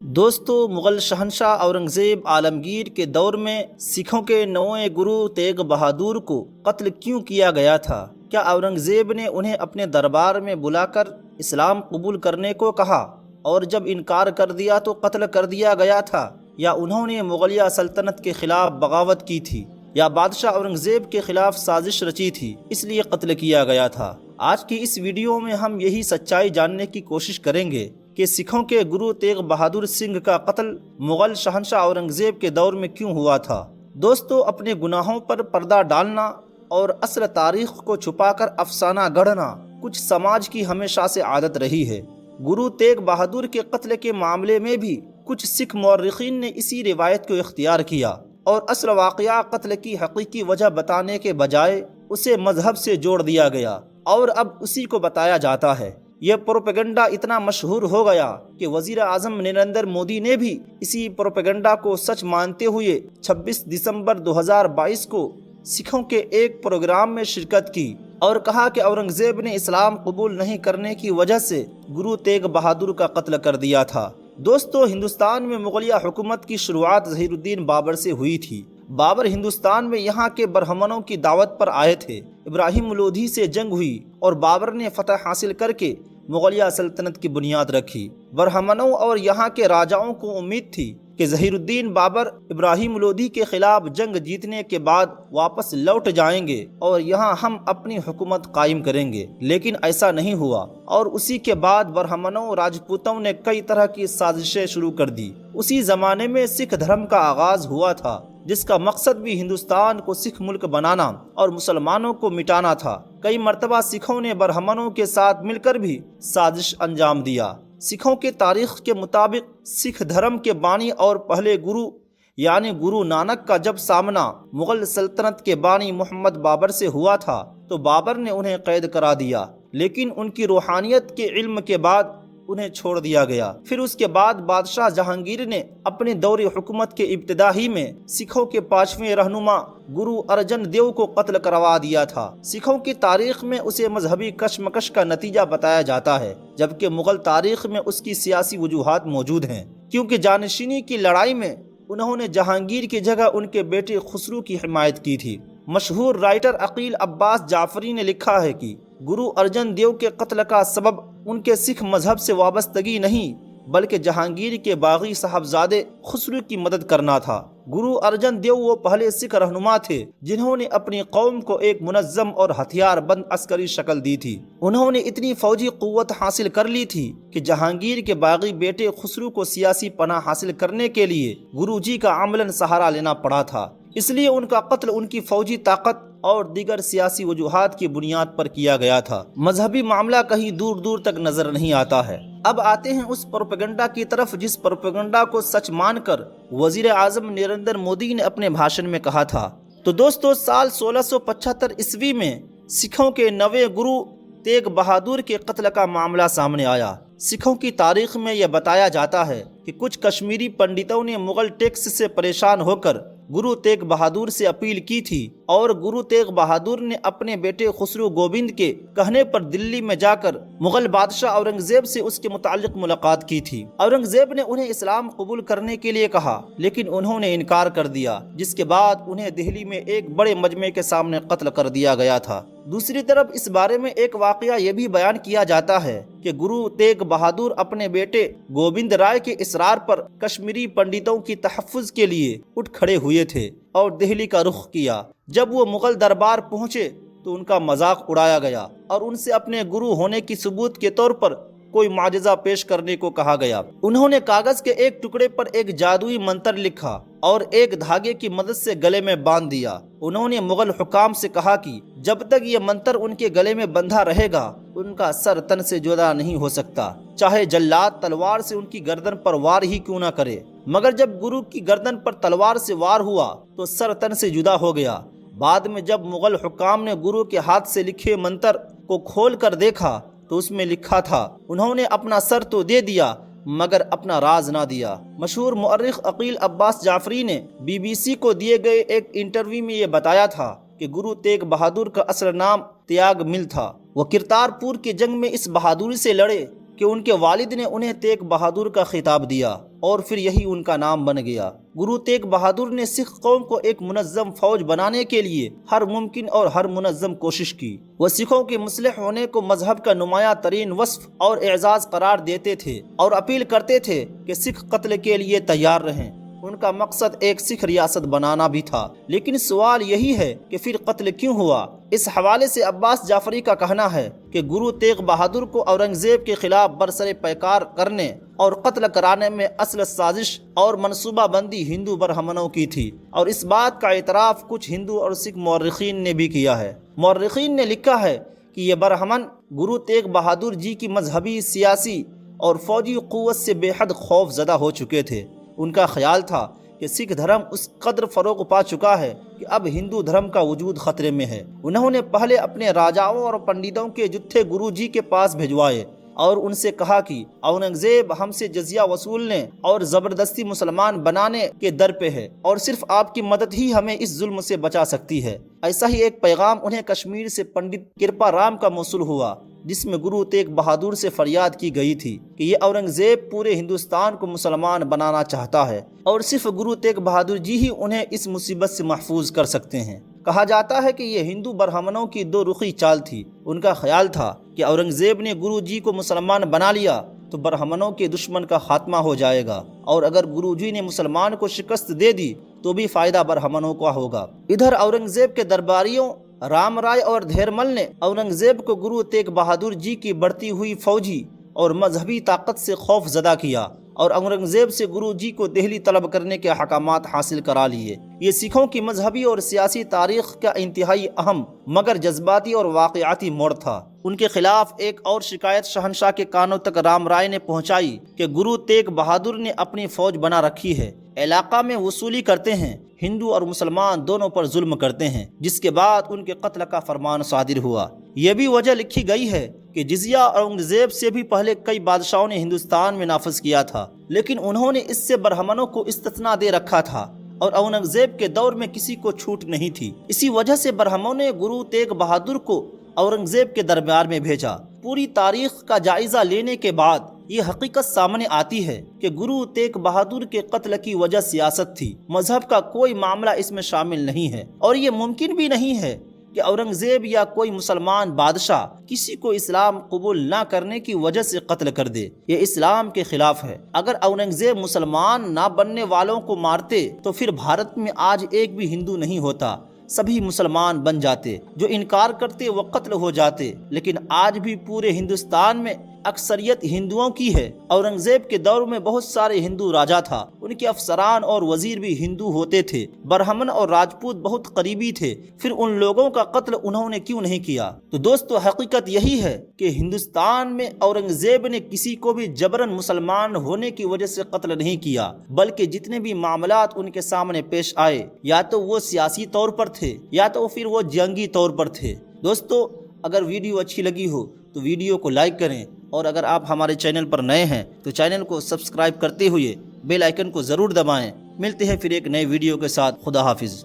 دوستو، مغل شہنشاہ اورنگزیب عالمگیر کے دور میں سکھوں کے نویں گرو تیغ بہادر کو قتل کیوں کیا گیا تھا؟ کیا اورنگزیب نے انہیں اپنے دربار میں بلا کر اسلام قبول کرنے کو کہا اور جب انکار کر دیا تو قتل کر دیا گیا تھا، یا انہوں نے مغلیہ سلطنت کے خلاف بغاوت کی تھی، یا بادشاہ اورنگزیب کے خلاف سازش رچی تھی اس لیے قتل کیا گیا تھا؟ آج کی اس ویڈیو میں ہم یہی سچائی جاننے کی کوشش کریں گے کہ سکھوں کے گرو تیغ بہادر سنگھ کا قتل مغل شہنشاہ اورنگزیب کے دور میں کیوں ہوا تھا۔ دوستو، اپنے گناہوں پر پردہ ڈالنا اور اصل تاریخ کو چھپا کر افسانہ گڑھنا کچھ سماج کی ہمیشہ سے عادت رہی ہے۔ گرو تیغ بہادر کے قتل کے معاملے میں بھی کچھ سکھ مورخین نے اسی روایت کو اختیار کیا اور اصل واقعہ قتل کی حقیقی وجہ بتانے کے بجائے اسے مذہب سے جوڑ دیا گیا اور اب اسی کو بتایا جاتا ہے۔ یہ پروپیگنڈا اتنا مشہور ہو گیا کہ وزیر اعظم نریندر مودی نے بھی اسی پروپیگنڈا کو سچ مانتے ہوئے 26 دسمبر 2022 کو سکھوں کے ایک پروگرام میں شرکت کی اور کہا کہ اورنگزیب نے اسلام قبول نہیں کرنے کی وجہ سے گرو تیغ بہادر کا قتل کر دیا تھا۔ دوستو، ہندوستان میں مغلیہ حکومت کی شروعات ظہیر الدین بابر سے ہوئی تھی۔ بابر ہندوستان میں یہاں کے برہمنوں کی دعوت پر آئے تھے۔ ابراہیم لودھی سے جنگ ہوئی اور بابر نے فتح حاصل کر کے مغلیہ سلطنت کی بنیاد رکھی۔ برہمنوں اور یہاں کے راجاؤں کو امید تھی کہ ظہیر الدین بابر ابراہیم لودھی کے خلاف جنگ جیتنے کے بعد واپس لوٹ جائیں گے اور یہاں ہم اپنی حکومت قائم کریں گے، لیکن ایسا نہیں ہوا اور اسی کے بعد برہمنوں راجپوتوں نے کئی طرح کی سازشیں شروع کر دی۔ اسی زمانے میں سکھ دھرم کا آغاز ہوا تھا، جس کا مقصد بھی ہندوستان کو سکھ ملک بنانا اور مسلمانوں کو مٹانا تھا۔ کئی مرتبہ سکھوں نے برہمنوں کے ساتھ مل کر بھی سازش انجام دیا۔ سکھوں کے تاریخ کے مطابق سکھ دھرم کے بانی اور پہلے گرو یعنی گرو نانک کا جب سامنا مغل سلطنت کے بانی محمد بابر سے ہوا تھا تو بابر نے انہیں قید کرا دیا، لیکن ان کی روحانیت کے علم کے بعد انہیں چھوڑ دیا گیا۔ پھر اس کے بعد بادشاہ جہانگیر نے اپنے دور حکومت کے ابتدا ہی میں سکھوں کے 5ویں رہنما گرو ارجن دیو کو قتل کروا دیا تھا۔ سکھوں کی تاریخ میں اسے مذہبی کشمکش کا نتیجہ بتایا جاتا ہے، جبکہ مغل تاریخ میں اس کی سیاسی وجوہات موجود ہیں، کیونکہ جانشینی کی لڑائی میں انہوں نے جہانگیر کی جگہ ان کے بیٹے خسرو کی حمایت کی تھی۔ مشہور رائٹر عقیل عباس جعفری نے لکھا ہے کہ گرو ارجن دیو کے قتل کا سبب ان کے سکھ مذہب سے وابستگی نہیں بلکہ جہانگیر کے باغی صاحبزادے خسرو کی مدد کرنا تھا۔ گرو ارجن دیو وہ پہلے سکھ رہنما تھے جنہوں نے اپنی قوم کو ایک منظم اور ہتھیار بند عسکری شکل دی تھی۔ انہوں نے اتنی فوجی قوت حاصل کر لی تھی کہ جہانگیر کے باغی بیٹے خسرو کو سیاسی پناہ حاصل کرنے کے لیے گرو جی کا عملاً سہارا لینا پڑا تھا، اس لیے ان کا قتل ان کی فوجی طاقت اور دیگر سیاسی وجوہات کی بنیاد پر کیا گیا تھا۔ مذہبی معاملہ کہیں دور دور تک نظر نہیں آتا ہے۔ اب آتے ہیں اس پروپیگنڈا کی طرف جس پروپیگنڈا کو سچ مان کر وزیر اعظم نریندر مودی نے اپنے بھاشن میں کہا تھا۔ تو دوستو، سال 1675 عیسوی میں سکھوں کے نویں گرو تیغ بہادر کے قتل کا معاملہ سامنے آیا۔ سکھوں کی تاریخ میں یہ بتایا جاتا ہے کہ کچھ کشمیری پنڈتوں نے مغل ٹیکس سے پریشان ہو کر گرو تیغ بہادر سے اپیل کی تھی اور گرو تیغ بہادر نے اپنے بیٹے خسرو گوبند کے کہنے پر دلی میں جا کر مغل بادشاہ اورنگزیب سے اس کے متعلق ملاقات کی تھی۔ اورنگزیب نے انہیں اسلام قبول کرنے کے لیے کہا، لیکن انہوں نے انکار کر دیا، جس کے بعد انہیں دہلی میں ایک بڑے مجمع کے سامنے قتل کر دیا گیا تھا۔ دوسری طرف اس بارے میں ایک واقعہ یہ بھی بیان کیا جاتا ہے کہ گرو تیغ بہادر اپنے بیٹے گوبند رائے کے اصرار پر کشمیری پنڈتوں کی تحفظ کے لیے اٹھ کھڑے ہوئے تھے اور دہلی کا رخ کیا۔ جب وہ مغل دربار پہنچے تو ان کا مذاق اڑایا گیا اور ان سے اپنے گرو ہونے کی ثبوت کے طور پر کوئی معجزہ پیش کرنے کو کہا گیا۔ انہوں نے کاغذ کے ایک ٹکڑے پر ایک جادوئی منتر لکھا اور ایک دھاگے کی مدد سے گلے میں باندھ دیا۔ انہوں نے مغل حکام سے کہا کہ جب تک یہ منتر ان کے گلے میں بندھا رہے گا ان کا سر تن سے جدا نہیں ہو سکتا، چاہے جلاد تلوار سے ان کی گردن پر وار ہی کیوں نہ کرے۔ مگر جب گرو کی گردن پر تلوار سے وار ہوا تو سر تن سے جدا ہو گیا۔ بعد میں جب مغل حکام نے گرو کے ہاتھ سے لکھے منتر کو کھول کر دیکھا تو اس میں لکھا تھا، انہوں نے اپنا سر تو دے دیا مگر اپنا راز نہ دیا۔ مشہور مورخ عقیل عباس جعفری نے BBC کو دیے گئے ایک انٹرویو میں یہ بتایا تھا کہ گرو تیغ بہادر کا اصل نام تیاگ مل تھا۔ وہ کرتارپور کی جنگ میں اس بہادری سے لڑے کہ ان کے والد نے انہیں تیغ بہادر کا خطاب دیا اور پھر یہی ان کا نام بن گیا۔ گرو تیغ بہادر نے سکھ قوم کو ایک منظم فوج بنانے کے لیے ہر ممکن اور ہر منظم کوشش کی۔ وہ سکھوں کے مصلح ہونے کو مذہب کا نمایاں ترین وصف اور اعزاز قرار دیتے تھے اور اپیل کرتے تھے کہ سکھ قتل کے لیے تیار رہیں۔ ان کا مقصد ایک سکھ ریاست بنانا بھی تھا، لیکن سوال یہی ہے کہ پھر قتل کیوں ہوا؟ اس حوالے سے عباس جعفری کا کہنا ہے کہ گرو تیغ بہادر کو اورنگزیب کے خلاف برسر پیکار کرنے اور قتل کرانے میں اصل سازش اور منصوبہ بندی ہندو برہمنوں کی تھی، اور اس بات کا اعتراف کچھ ہندو اور سکھ مورخین نے بھی کیا ہے۔ مورخین نے لکھا ہے کہ یہ برہمن گرو تیغ بہادر جی کی مذہبی، سیاسی اور فوجی قوت سے بے حد خوف زدہ ہو چکے تھے۔ ان کا خیال تھا کہ سکھ دھرم اس قدر فروغ پا چکا ہے کہ اب ہندو دھرم کا وجود خطرے میں ہے۔ انہوں نے پہلے اپنے راجاؤں اور پنڈتوں کے جتھے گرو جی کے پاس بھجوائے اور ان سے کہا کہ اورنگزیب ہم سے جزیہ وصولنے اور زبردستی مسلمان بنانے کے در پہ ہے، اور صرف آپ کی مدد ہی ہمیں اس ظلم سے بچا سکتی ہے۔ ایسا ہی ایک پیغام انہیں کشمیر سے پنڈت کرپا رام کا موصول ہوا، جس میں گرو تیغ بہادر سے فریاد کی گئی تھی کہ یہ اورنگزیب پورے ہندوستان کو مسلمان بنانا چاہتا ہے اور صرف گرو تیغ بہادر جی ہی انہیں اس مصیبت سے محفوظ کر سکتے ہیں۔ کہا جاتا ہے کہ یہ ہندو برہمنوں کی دو رخی چال تھی۔ ان کا خیال تھا کہ اورنگزیب نے گرو جی کو مسلمان بنا لیا تو برہمنوں کے دشمن کا خاتمہ ہو جائے گا، اور اگر گرو جی نے مسلمان کو شکست دے دی تو بھی فائدہ برہمنوں کا ہوگا۔ ادھر اورنگزیب کے درباریوں رام رائے اور دھیرمل نے اورنگزیب کو گرو تیغ بہادر جی کی بڑھتی ہوئی فوجی اور مذہبی طاقت سے خوف زدہ کیا اور اورنگزیب سے گرو جی کو دہلی طلب کرنے کے احکامات حاصل کرا لیے۔ یہ سکھوں کی مذہبی اور سیاسی تاریخ کا انتہائی اہم مگر جذباتی اور واقعاتی موڑ تھا۔ ان کے خلاف ایک اور شکایت شہنشاہ کے کانوں تک رام رائے نے پہنچائی کہ گرو تیغ بہادر نے اپنی فوج بنا رکھی ہے، علاقہ میں وصولی کرتے ہیں، ہندو اور مسلمان دونوں پر ظلم کرتے ہیں، جس کے بعد ان کے قتل کا فرمان صادر ہوا۔ یہ بھی وجہ لکھی گئی ہے کہ جزیہ اورنگزیب سے بھی پہلے کئی بادشاہوں نے ہندوستان میں نافذ کیا تھا، لیکن انہوں نے اس سے برہمنوں کو استثنا دے رکھا تھا اور اورنگزیب کے دور میں کسی کو چھوٹ نہیں تھی۔ اسی وجہ سے برہمنوں نے گرو تیغ بہادر کو اورنگزیب کے دربار میں بھیجا۔ پوری تاریخ کا جائزہ لینے کے بعد یہ حقیقت سامنے آتی ہے کہ گرو تیغ بہادر کے قتل کی وجہ سیاست تھی، مذہب کا کوئی معاملہ اس میں شامل نہیں ہے، اور یہ ممکن بھی نہیں ہے کہ اورنگزیب یا کوئی مسلمان بادشاہ کسی کو اسلام قبول نہ کرنے کی وجہ سے قتل کر دے۔ یہ اسلام کے خلاف ہے۔ اگر اورنگزیب مسلمان نہ بننے والوں کو مارتے تو پھر بھارت میں آج ایک بھی ہندو نہیں ہوتا، سبھی مسلمان بن جاتے۔ جو انکار کرتے وہ قتل ہو جاتے، لیکن آج بھی پورے ہندوستان میں اکثریت ہندوؤں کی ہے۔ اورنگزیب کے دور میں بہت سارے ہندو راجا تھا، ان کے افسران اور وزیر بھی ہندو ہوتے تھے۔ برہمن اور راجپوت بہت قریبی تھے، پھر ان لوگوں کا قتل انہوں نے کیوں نہیں کیا؟ تو دوستو، حقیقت یہی ہے کہ ہندوستان میں اورنگزیب نے کسی کو بھی جبراً مسلمان ہونے کی وجہ سے قتل نہیں کیا، بلکہ جتنے بھی معاملات ان کے سامنے پیش آئے یا تو وہ سیاسی طور پر تھے یا تو پھر وہ جنگی طور پر تھے۔ دوستو، اگر ویڈیو اچھی لگی ہو تو ویڈیو کو لائک کریں، اور اگر آپ ہمارے چینل پر نئے ہیں تو چینل کو سبسکرائب کرتے ہوئے بیل آئیکن کو ضرور دبائیں۔ ملتے ہیں پھر ایک نئے ویڈیو کے ساتھ۔ خدا حافظ۔